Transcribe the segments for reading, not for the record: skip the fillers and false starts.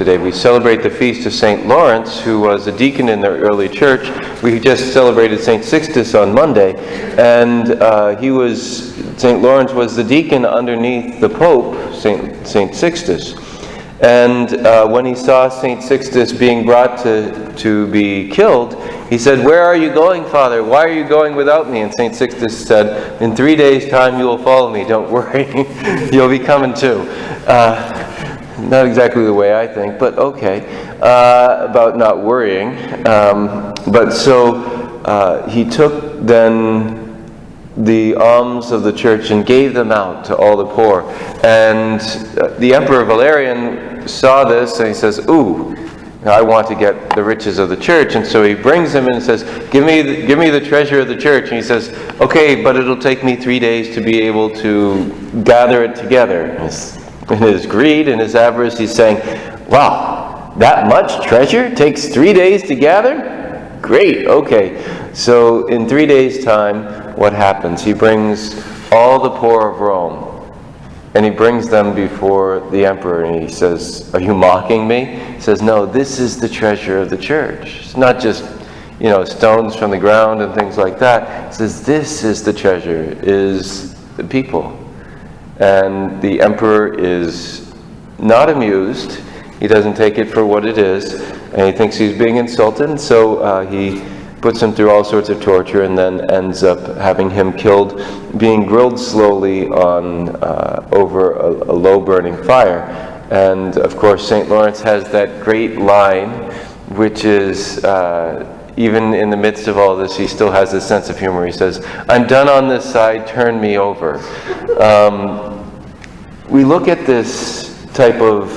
today. We celebrate the feast of St. Lawrence, who was a deacon in the early church. We just celebrated St. Sixtus on Monday, and St. Lawrence was the deacon underneath the Pope, St. Sixtus. And when he saw St. Sixtus being brought to be killed, he said, "Where are you going, Father? Why are you going without me?" And St. Sixtus said, "In 3 days' time you will follow me. Don't worry. You'll be coming too." Not exactly the way I think, but okay, about not worrying. He took then the alms of the church and gave them out to all the poor. And the Emperor Valerian saw this and he says, "Ooh, I want to get the riches of the church." And so he brings him in and says, give me the treasure of the church. And he says, "Okay, but it'll take me 3 days to be able to gather it together." In his greed and his avarice, he's saying, "Wow, that much treasure takes 3 days to gather? Great, okay." So in 3 days' time, what happens? He brings all the poor of Rome, and he brings them before the emperor, and he says, "Are you mocking me?" He says, "No, this is the treasure of the church." It's not just, stones from the ground and things like that. He says, "This is the treasure, is the people." And the emperor is not amused. He doesn't take it for what it is, and he thinks he's being insulted, so he puts him through all sorts of torture and then ends up having him killed, being grilled slowly over a low-burning fire. And, of course, St. Lawrence has that great line, which is, even in the midst of all this, he still has this sense of humor. He says, "I'm done on this side, turn me over." We look at this type of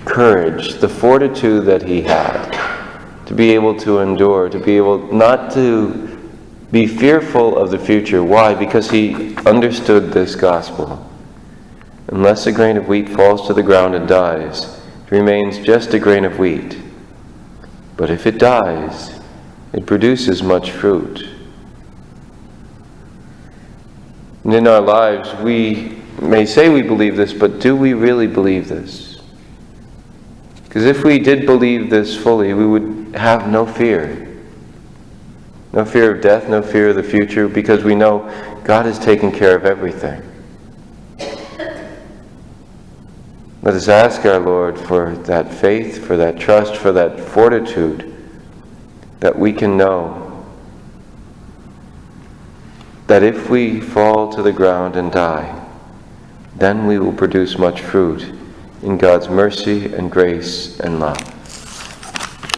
courage, the fortitude that he had, to be able to endure, to be able not to be fearful of the future. Why? Because he understood this gospel. Unless a grain of wheat falls to the ground and dies, it remains just a grain of wheat. But if it dies, it produces much fruit. And in our lives, we may say we believe this, but do we really believe this? Because if we did believe this fully, we would have no fear. No fear of death, no fear of the future, because we know God has taken care of everything. Let us ask our Lord for that faith, for that trust, for that fortitude, that we can know that if we fall to the ground and die, then we will produce much fruit in God's mercy and grace and love.